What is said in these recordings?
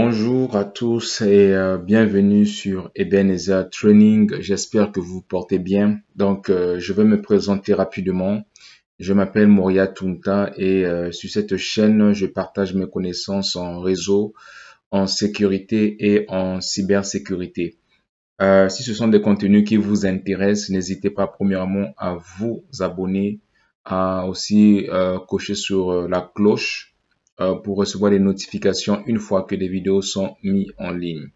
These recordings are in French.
Bonjour à tous et bienvenue sur Ebenezer Training. J'espère que vous vous portez bien. Je vais me présenter rapidement. Je m'appelle Moria Tunta et sur cette chaîne, je partage mes connaissances en réseau, en sécurité et en cybersécurité. Si ce sont des contenus qui vous intéressent, n'hésitez pas premièrement à vous abonner, à aussi cocher sur la cloche pour recevoir les notifications une fois que les vidéos sont mises en ligne.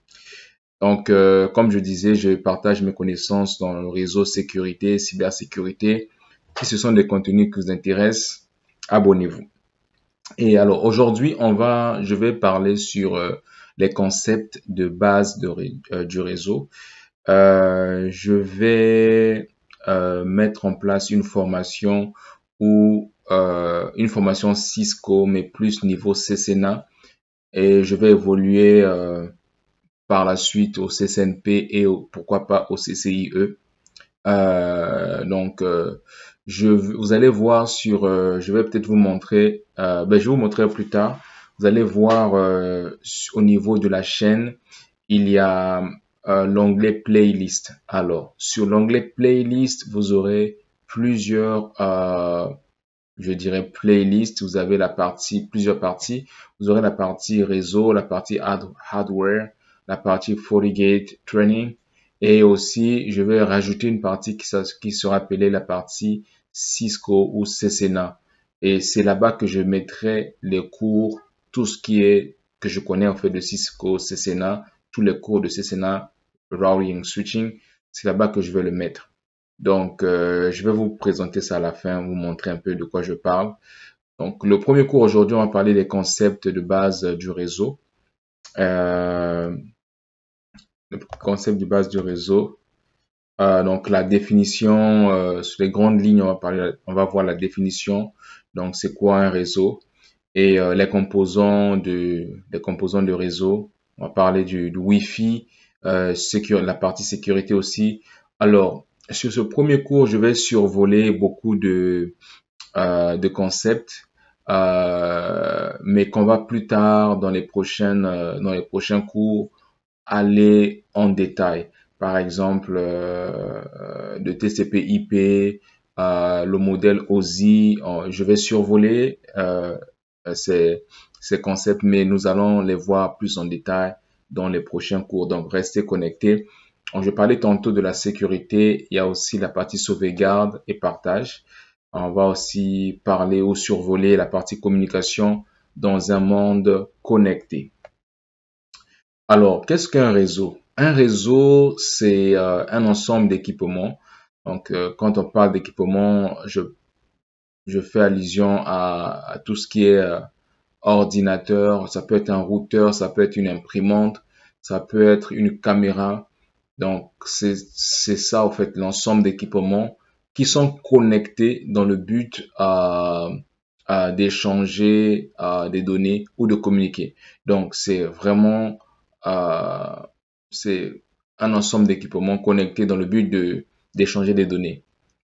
Comme je disais, je partage mes connaissances dans le réseau sécurité, cybersécurité. Si ce sont des contenus qui vous intéressent, abonnez-vous. Et alors aujourd'hui, je vais parler sur les concepts de base du réseau. Je vais mettre en place une formation une formation Cisco, mais plus niveau CCNA. Et je vais évoluer par la suite au CCNP et pourquoi pas au CCIE. Vous allez voir je vais peut-être vous montrer, je vais vous montrer plus tard. Vous allez voir au niveau de la chaîne, il y a l'onglet playlist. Alors, sur l'onglet playlist, vous aurez plusieurs, je dirais playlist. Vous avez plusieurs parties. Vous aurez la partie réseau, la partie hardware, la partie FortiGate Training. Et aussi, je vais rajouter une partie qui sera appelée la partie Cisco ou CCNA. Et c'est là-bas que je mettrai les cours, tout ce que je connais en fait de Cisco, CCNA, tous les cours de CCNA, routing, switching, c'est là-bas que je vais le mettre. Je vais vous présenter ça à la fin, vous montrer un peu de quoi je parle. Donc, le premier cours aujourd'hui, on va parler des concepts de base du réseau. Le concept de base du réseau. Donc, la définition, sur les grandes lignes, on va voir la définition. Donc, c'est quoi un réseau? Et les composants de réseau. On va parler du Wi-Fi, la partie sécurité aussi. Alors, sur ce premier cours, je vais survoler beaucoup de concepts, mais qu'on va plus tard dans les prochains cours aller en détail. Par exemple, de TCP/IP, le modèle OSI. Je vais survoler ces concepts, mais nous allons les voir plus en détail dans les prochains cours. Donc, restez connectés. Je parlais tantôt de la sécurité. Il y a aussi la partie sauvegarde et partage. On va aussi parler ou survoler la partie communication dans un monde connecté. Alors, qu'est-ce qu'un réseau? Un réseau, c'est un ensemble d'équipements. Quand on parle d'équipements, je fais allusion à tout ce qui est ordinateur. Ça peut être un routeur, ça peut être une imprimante, ça peut être une caméra. Donc, c'est ça, en fait, l'ensemble d'équipements qui sont connectés dans le but d'échanger des données ou de communiquer. Donc, euh, c'est un ensemble d'équipements connectés dans le but d'échanger des données.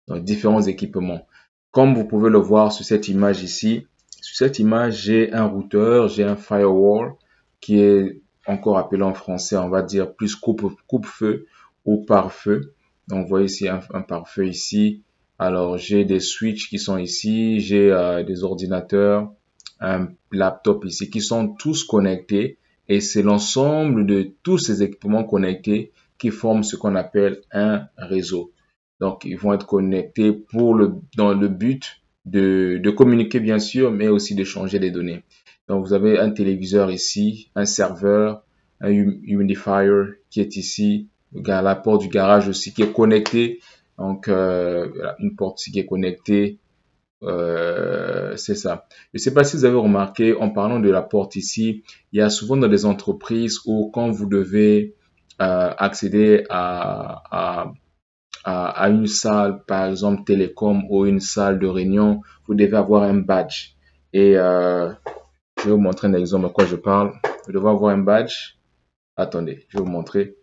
Donc, différents équipements. Comme vous pouvez le voir sur cette image ici, sur cette image, j'ai un routeur, j'ai un firewall qui est encore appelé en français, on va dire plus coupe-feu ou pare-feu. Donc, vous voyez ici un pare-feu ici. Alors, j'ai des switches qui sont ici, j'ai des ordinateurs, un laptop ici qui sont tous connectés et c'est l'ensemble de tous ces équipements connectés qui forment ce qu'on appelle un réseau. Donc, ils vont être connectés dans le but de communiquer bien sûr, mais aussi d'échanger des données. Donc, vous avez un téléviseur ici, un serveur, un humidifier qui est ici, la porte du garage aussi qui est connectée. Donc, une porte ici qui est connectée. C'est ça. Je ne sais pas si vous avez remarqué, en parlant de la porte ici, il y a souvent dans des entreprises où quand vous devez accéder à une salle, par exemple télécom ou une salle de réunion, vous devez avoir un badge. Et je vais vous montrer un exemple de quoi je parle. Vous devez avoir un badge. Attendez, je vais vous montrer.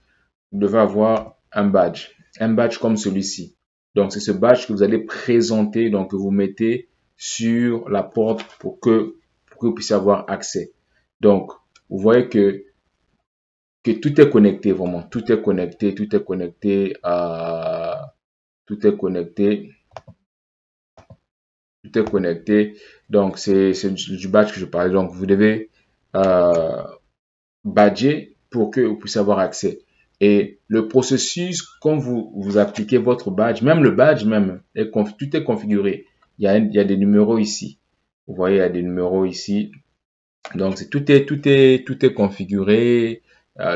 Vous devez avoir un badge. Un badge comme celui-ci. Donc, c'est ce badge que vous allez présenter, donc que vous mettez sur la porte pour que vous puissiez avoir accès. Donc, vous voyez que que tout est connecté, vraiment. Tout est connecté, tout est connecté, tout est connecté, tout est connecté. Donc, c'est du badge que je parlais. Donc, vous devez euh, badger pour que vous puissiez avoir accès. Et le processus, quand vous appliquez votre badge, même le badge même, tout est configuré. Il y a des numéros ici. Vous voyez, il y a des numéros ici. Donc, tout est configuré.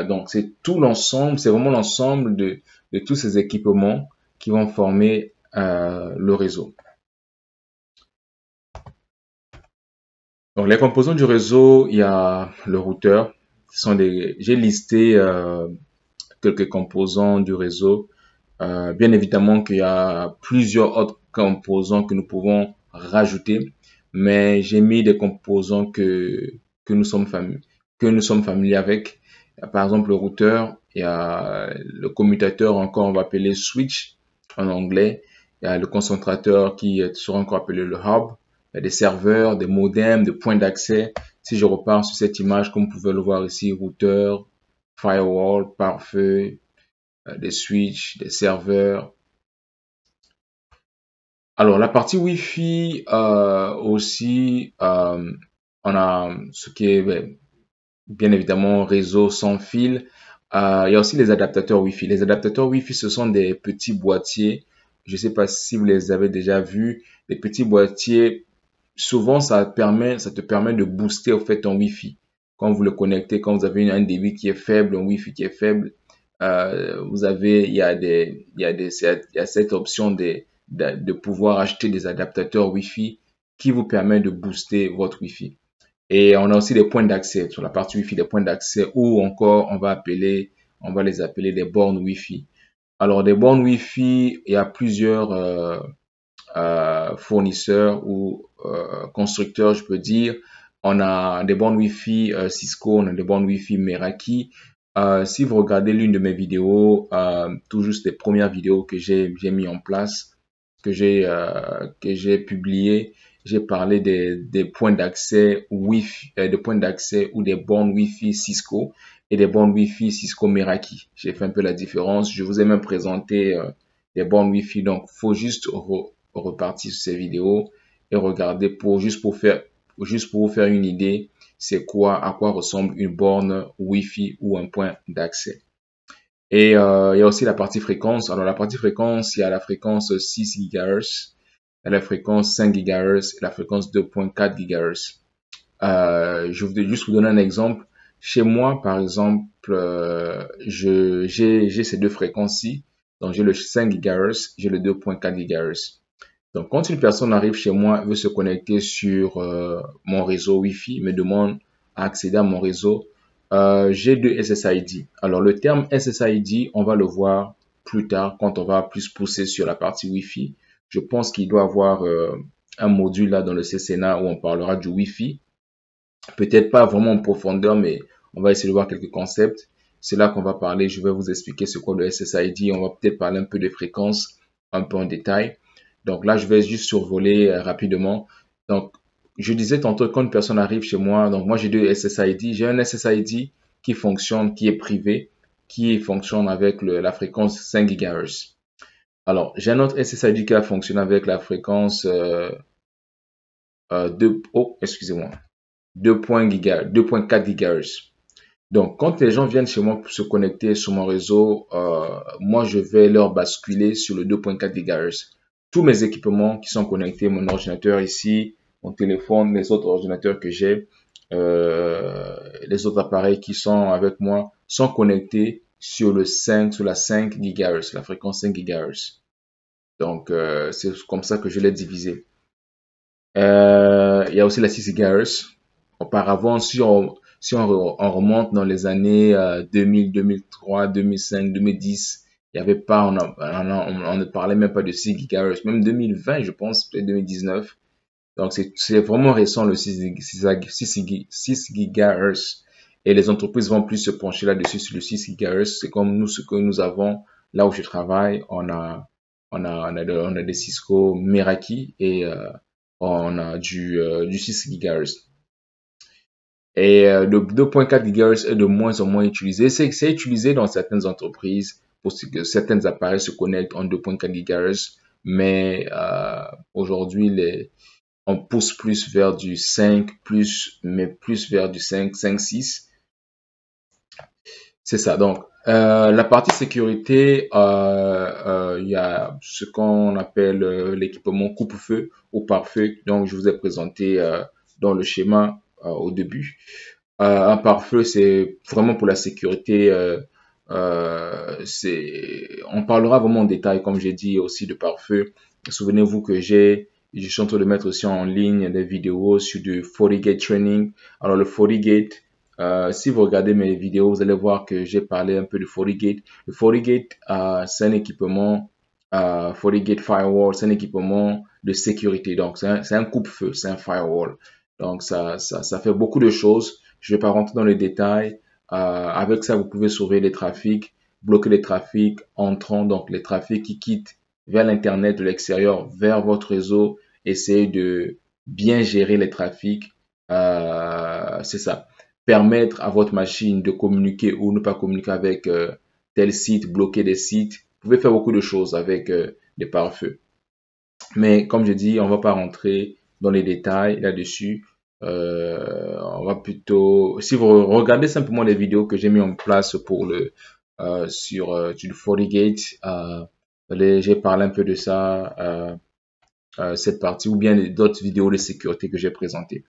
Donc, c'est tout l'ensemble, c'est vraiment l'ensemble de tous ces équipements qui vont former le réseau. Donc, les composants du réseau, il y a le routeur. J'ai listé quelques composants du réseau. Bien évidemment qu'il y a plusieurs autres composants que nous pouvons rajouter, mais j'ai mis des composants que nous sommes que nous sommes familiers avec. Par exemple, le routeur, il y a le commutateur, encore on va appeler switch en anglais. Il y a le concentrateur qui sera encore appelé le hub. Il y a des serveurs, des modems, des points d'accès. Si je repars sur cette image, comme vous pouvez le voir ici, routeur, firewall, pare-feu, des switches, des serveurs. Alors, la partie Wi-Fi aussi, on a ce qui est bien évidemment réseau sans fil. Il y a aussi les adaptateurs Wi-Fi. Les adaptateurs Wi-Fi, ce sont des petits boîtiers. Je ne sais pas si vous les avez déjà vus. Les petits boîtiers, souvent, ça te permet de booster au fait ton Wi-Fi. Quand vous le connectez, quand vous avez un débit qui est faible, un Wi-Fi qui est faible, il y a cette option de pouvoir acheter des adaptateurs Wi-Fi qui vous permet de booster votre Wi-Fi. Et on a aussi des points d'accès sur la partie Wi-Fi, des points d'accès ou encore on va les appeler des bornes Wi-Fi. Alors des bornes Wi-Fi, il y a plusieurs fournisseurs ou constructeurs, je peux dire. On a des bornes Wi-Fi Cisco, on a des bornes Wi-Fi Meraki. Si vous regardez l'une de mes vidéos, tout juste les premières vidéos que j'ai mis en place, que j'ai publié, j'ai parlé des points d'accès Wi-Fi, des points d'accès ou des bornes Wi-Fi Cisco et des bornes Wi-Fi Cisco Meraki. J'ai fait un peu la différence. Je vous ai même présenté des bornes Wi-Fi. Donc, faut juste repartir sur ces vidéos et regarder juste pour vous faire une idée, à quoi ressemble une borne Wi-Fi ou un point d'accès. Et il y a aussi la partie fréquence. Alors la partie fréquence, il y a la fréquence 6 GHz, il y a la fréquence 5 GHz et la fréquence 2.4 GHz. Je voudrais juste vous donner un exemple. Chez moi, par exemple, j'ai ces deux fréquences-ci. Donc j'ai le 5 GHz, j'ai le 2.4 GHz. Donc, quand une personne arrive chez moi, veut se connecter sur mon réseau Wi-Fi, me demande à accéder à mon réseau, j'ai deux SSID. Alors, le terme SSID, on va le voir plus tard quand on va plus pousser sur la partie Wi-Fi. Je pense qu'il doit avoir un module là dans le CCNA où on parlera du Wi-Fi. Peut-être pas vraiment en profondeur, mais on va essayer de voir quelques concepts. C'est là qu'on va parler. Je vais vous expliquer ce qu'est le SSID. On va peut-être parler un peu des fréquences, un peu en détail. Donc là, je vais juste survoler rapidement. Donc, je disais tantôt, quand une personne arrive chez moi, donc moi j'ai deux SSID. J'ai un SSID qui fonctionne, qui est privé, qui fonctionne avec la fréquence 5 GHz. Alors, j'ai un autre SSID qui va fonctionner avec la fréquence excusez-moi, 2.4 GHz. Donc, quand les gens viennent chez moi pour se connecter sur mon réseau, moi, je vais leur basculer sur le 2.4 GHz. Tous mes équipements qui sont connectés, mon ordinateur ici, mon téléphone, les autres ordinateurs que j'ai, les autres appareils qui sont avec moi, sont connectés sur la 5 GHz, la fréquence 5 GHz. Donc, c'est comme ça que je l'ai divisé. Il y a aussi la 6 GHz. Auparavant, on remonte dans les années 2000, 2003, 2005, 2010, il y avait pas, on ne parlait même pas de 6 GHz. Même 2020, je pense, peut-être 2019. Donc, c'est vraiment récent, le 6 GHz. Et les entreprises vont plus se pencher là-dessus sur le 6 GHz. C'est comme nous, ce que nous avons là où je travaille. On a des Cisco Meraki et on a du 6 GHz. Et le 2.4 GHz est de moins en moins utilisé. C'est utilisé dans certaines entreprises pour que certains appareils se connectent en 2.4 GHz, mais aujourd'hui, on pousse plus vers du 5, mais plus vers du 5, 5, 6. C'est ça. Donc, la partie sécurité, il y a ce qu'on appelle l'équipement coupe-feu ou pare-feu. Donc, je vous ai présenté dans le schéma au début. Un pare-feu, c'est vraiment pour la sécurité. On parlera vraiment en détail, comme j'ai dit, aussi de pare-feu. Souvenez-vous que je suis en train de mettre aussi en ligne des vidéos sur du FortiGate training. Alors, le FortiGate, si vous regardez mes vidéos, vous allez voir que j'ai parlé un peu de FortiGate. Le FortiGate, c'est un équipement, FortiGate Firewall, c'est un équipement de sécurité. Donc, c'est un coupe-feu, c'est un firewall. Donc, ça fait beaucoup de choses. Je vais pas rentrer dans les détails. Avec ça, vous pouvez sauver les trafics, bloquer les trafics entrant, donc les trafics qui quittent vers l'Internet de l'extérieur, vers votre réseau. Essayer de bien gérer les trafics. C'est ça. Permettre à votre machine de communiquer ou ne pas communiquer avec tel site, bloquer des sites. Vous pouvez faire beaucoup de choses avec des pare-feux. Mais comme je dis, on va pas rentrer dans les détails là-dessus. On va plutôt, si vous regardez simplement les vidéos que j'ai mis en place pour sur du FortiGate, j'ai parlé un peu de ça, cette partie, ou bien d'autres vidéos de sécurité que j'ai présentées.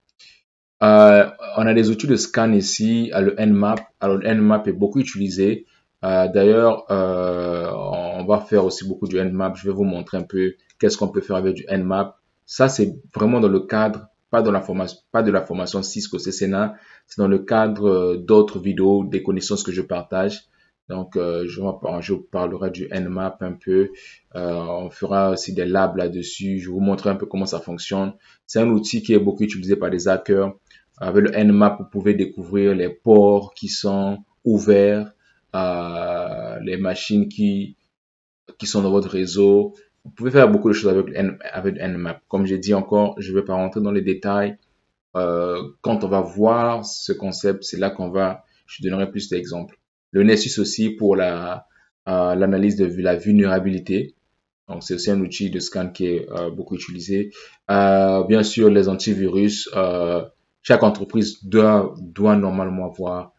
On a des outils de scan ici, le Nmap. Alors, le Nmap est beaucoup utilisé. D'ailleurs, on va faire aussi beaucoup du Nmap. Je vais vous montrer un peu qu'est-ce qu'on peut faire avec du Nmap. Ça, c'est vraiment dans le cadre, pas de la formation Cisco CCNA, c'est dans le cadre d'autres vidéos, des connaissances que je partage. Donc, je parlerai du Nmap un peu. On fera aussi des labs là-dessus. Je vous montrerai un peu comment ça fonctionne. C'est un outil qui est beaucoup utilisé par des hackers. Avec le Nmap, vous pouvez découvrir les ports qui sont ouverts, les machines qui sont dans votre réseau. Vous pouvez faire beaucoup de choses avec le Nmap. Comme j'ai dit encore, je ne vais pas rentrer dans les détails. Quand on va voir ce concept, c'est là je donnerai plus d'exemples. Le Nessus aussi pour l'analyse de la vulnérabilité. Donc, c'est aussi un outil de scan qui est beaucoup utilisé. Bien sûr, les antivirus. Chaque entreprise doit normalement avoir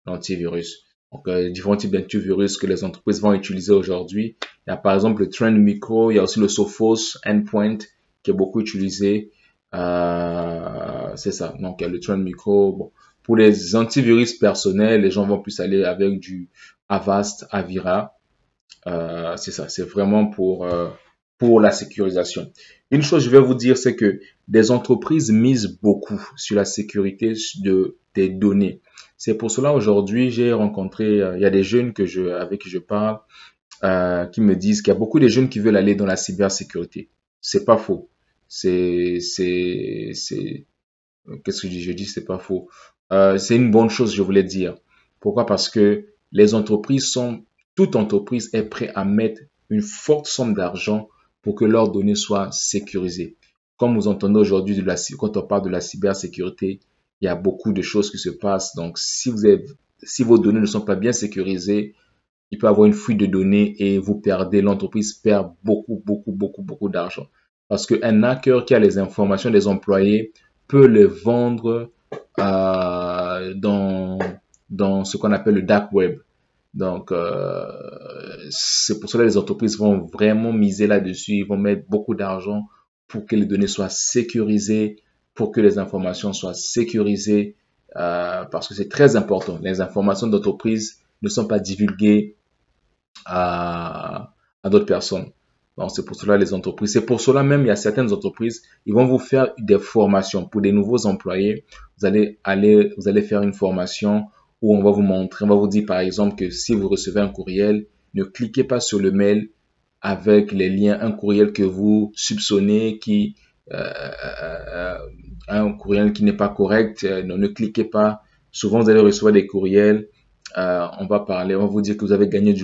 l'antivirus. Donc, différents types d'antivirus que les entreprises vont utiliser aujourd'hui. Il y a par exemple le Trend Micro, il y a aussi le Sophos Endpoint qui est beaucoup utilisé. C'est ça. Donc, il y a le Trend Micro. Bon, pour les antivirus personnels, les gens vont plus aller avec du Avast, Avira. C'est ça, c'est vraiment pour la sécurisation. Une chose, je vais vous dire, c'est que des entreprises misent beaucoup sur la sécurité des données. C'est pour cela aujourd'hui, j'ai rencontré, il y a des jeunes avec qui je parle, qui me disent qu'il y a beaucoup de jeunes qui veulent aller dans la cybersécurité. C'est pas faux. Qu'est-ce que je dis, c'est pas faux. C'est une bonne chose, je voulais dire. Pourquoi? Parce que toute entreprise est prête à mettre une forte somme d'argent pour que leurs données soient sécurisées. Comme vous entendez aujourd'hui quand on parle de la cybersécurité, il y a beaucoup de choses qui se passent. Donc, si vos données ne sont pas bien sécurisées, il peut y avoir une fuite de données et l'entreprise perd beaucoup, beaucoup, beaucoup, beaucoup d'argent. Parce qu'un hacker qui a les informations des employés peut les vendre dans ce qu'on appelle le dark web. Donc, c'est pour cela que les entreprises vont vraiment miser là-dessus. Ils vont mettre beaucoup d'argent pour que les données soient sécurisées, pour que les informations soient sécurisées, parce que c'est très important. Les informations d'entreprise ne sont pas divulguées à d'autres personnes. Donc, c'est pour cela les entreprises. C'est pour cela même, il y a certaines entreprises, ils vont vous faire des formations pour des nouveaux employés. Vous allez faire une formation où on va vous montrer, on va vous dire par exemple que si vous recevez un courriel, ne cliquez pas sur le mail avec les liens, un courriel que vous soupçonnez un courriel qui n'est pas correct, ne cliquez pas. Souvent, vous allez recevoir des courriels, on va vous dire que vous avez gagné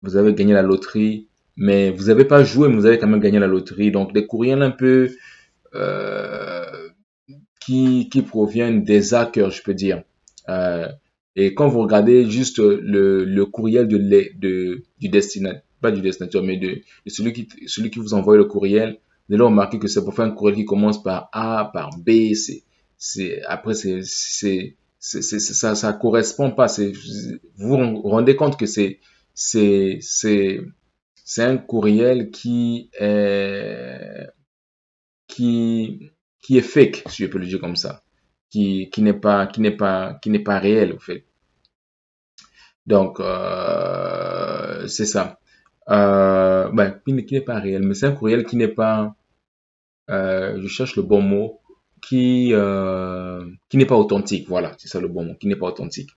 vous avez gagné la loterie, mais vous n'avez pas joué, mais vous avez quand même gagné la loterie. Donc, des courriels un peu, qui proviennent des hackers, je peux dire. Et quand vous regardez juste le courriel du destinataire, pas du destinataire, mais de celui qui vous envoie le courriel, vous allez remarquer que c'est pour faire un courriel qui commence par A, par B, après, ça correspond pas. Vous vous rendez compte que c'est, c'est, c'est un courriel qui, qui est fake, si je peux le dire comme ça, qui n'est pas réel, en fait. Donc, c'est ça. Qui n'est pas réel, mais c'est un courriel qui n'est pas, je cherche le bon mot, qui n'est pas authentique. Voilà, c'est ça le bon mot, qui n'est pas authentique.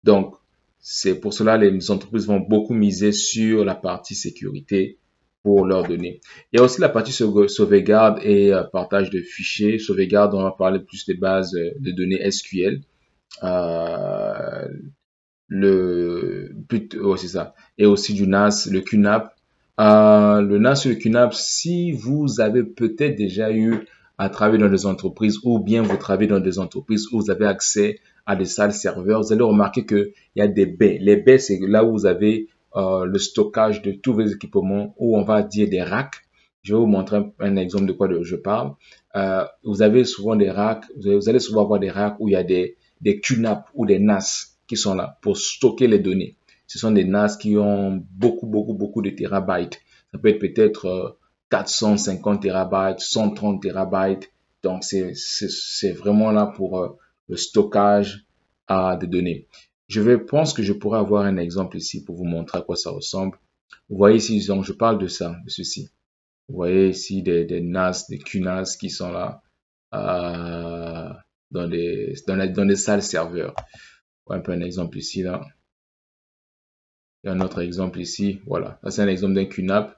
Donc, c'est pour cela les entreprises vont beaucoup miser sur la partie sécurité pour leurs données. Il y a aussi la partie sauvegarde et partage de fichiers. Sauvegarde, on va parler plus des bases de données SQL. Euh, c'est ça. Et aussi du NAS, le QNAP. Le NAS et le QNAP, si vous avez peut-être déjà eu à travailler dans des entreprises ou bien vous travaillez dans des entreprises où vous avez accès à des salles serveurs, vous allez remarquer qu'il y a des baies. Les baies, c'est là où vous avez le stockage de tous vos équipements, ou on va dire des racks. Je vais vous montrer un exemple de quoi je parle. Vous avez souvent des racks, vous allez souvent avoir des racks où il y a des QNAP ou des NAS qui sont là pour stocker les données. Ce sont des NAS qui ont beaucoup de terabytes. Ça peut être peut-être 450 terabytes, 130 terabytes. Donc, c'est vraiment là pour le stockage de données. Pense que je pourrais avoir un exemple ici pour vous montrer à quoi ça ressemble. Vous voyez ici, donc, je parle de ça, de ceci. Vous voyez ici des NAS, des QNAS qui sont là dans des salles serveurs. Un peu un exemple ici, là. Il y a un autre exemple ici. Voilà. Là, c'est un exemple d'un QNAP.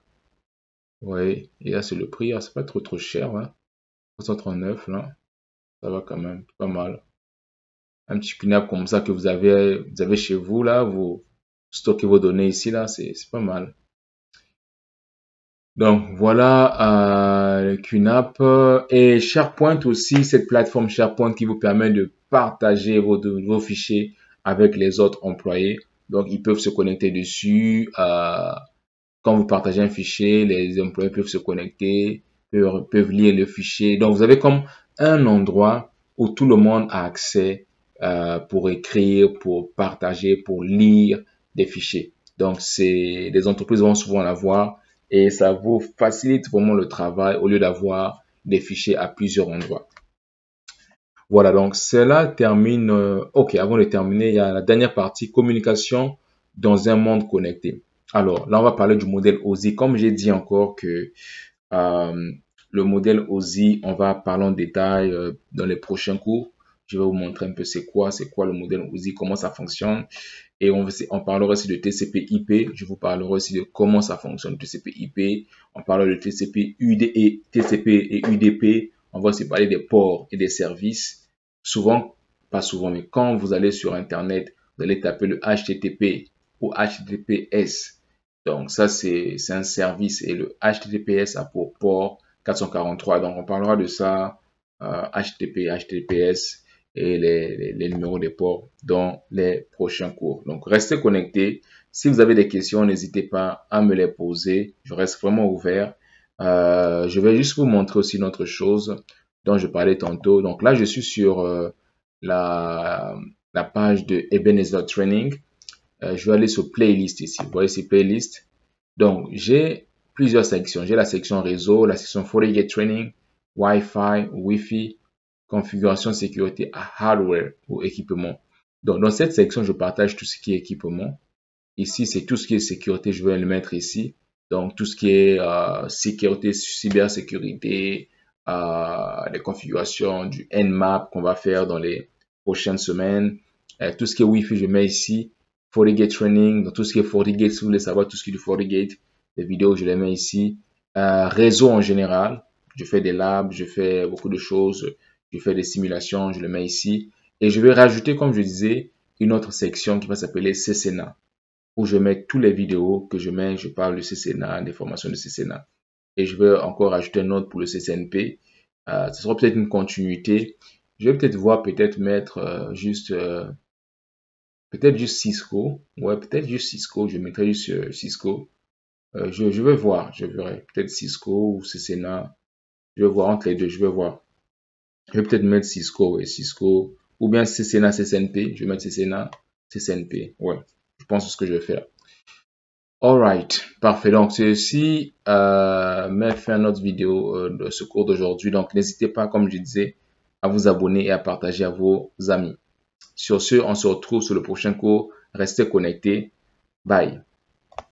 Vous voyez. Et là, c'est le prix. C'est pas trop cher, hein. 339, là. Ça va quand même. Pas mal. Un petit QNAP comme ça que vous avez chez vous, là. Vous stockez vos données ici, là. C'est pas mal. Donc, voilà, QNAP et SharePoint aussi, cette plateforme SharePoint qui vous permet de partager vos fichiers avec les autres employés. Donc, ils peuvent se connecter dessus. Quand vous partagez un fichier, les employés peuvent se connecter, peuvent lire le fichier. Donc, vous avez comme un endroit où tout le monde a accès pour écrire, pour partager, pour lire des fichiers. Donc, les entreprises vont souvent l'avoir et ça vous facilite vraiment le travail au lieu d'avoir des fichiers à plusieurs endroits. Voilà, donc cela termine. Ok, avant de terminer, il y a la dernière partie, communication dans un monde connecté. Alors là, on va parler du modèle OSI. Comme j'ai dit encore que le modèle OSI, on va parler en détail dans les prochains cours. Je vais vous montrer un peu c'est quoi le modèle OSI, comment ça fonctionne. Et on parlera aussi de TCP/IP. Je vous parlerai aussi de comment ça fonctionne, TCP/IP. On parlera de TCP et UDP. On va aussi parler des ports et des services. Souvent, pas souvent, mais quand vous allez sur Internet, vous allez taper le HTTP ou HTTPS. Donc ça, c'est un service et le HTTPS a pour port 443. Donc on parlera de ça, HTTP, HTTPS et les numéros des ports dans les prochains cours. Donc restez connectés. Si vous avez des questions, n'hésitez pas à me les poser. Je reste vraiment ouvert. Je vais juste vous montrer aussi une autre chose dont je parlais tantôt. Donc là, je suis sur la page de Ebenezer Training. Je vais aller sur playlist ici. Vous voyez ces playlists. Donc, j'ai plusieurs sections. J'ai la section réseau, la section FortiGate Training, Wi-Fi, Wi-Fi, configuration sécurité hardware ou équipement. Donc, dans cette section, je partage tout ce qui est équipement. Ici, c'est tout ce qui est sécurité. Je vais le mettre ici. Donc, tout ce qui est sécurité, cybersécurité, les configurations du Nmap qu'on va faire dans les prochaines semaines. Tout ce qui est Wi-Fi, je mets ici. FortiGate Training, dans tout ce qui est FortiGate, si vous voulez savoir tout ce qui est du FortiGate, les vidéos, je les mets ici. Réseau en général, je fais des labs, je fais beaucoup de choses, je fais des simulations, je le mets ici. Et je vais rajouter, comme je disais, une autre section qui va s'appeler CCNA, où je mets toutes les vidéos que je parle de CCNA, des formations de CCNA. Et je vais encore rajouter une autre pour le CCNP. Ce sera peut-être une continuité. Je vais peut-être voir, peut-être mettre peut-être juste Cisco. Ouais, peut-être juste Cisco. Je mettrai juste Cisco. Je vais voir, je verrai. Peut-être Cisco ou Cesena. Je vais voir entre les deux, je vais voir. Je vais peut-être mettre Cisco, ouais, Cisco. Ou bien Cesena, CCNP. Je vais mettre Cesena, CCNP. Ouais, je pense que c'est ce que je vais faire. Alright, parfait. Donc, ceci met fin à notre vidéo de ce cours d'aujourd'hui. Donc, n'hésitez pas, comme je disais, à vous abonner et à partager à vos amis. Sur ce, on se retrouve sur le prochain cours. Restez connectés. Bye.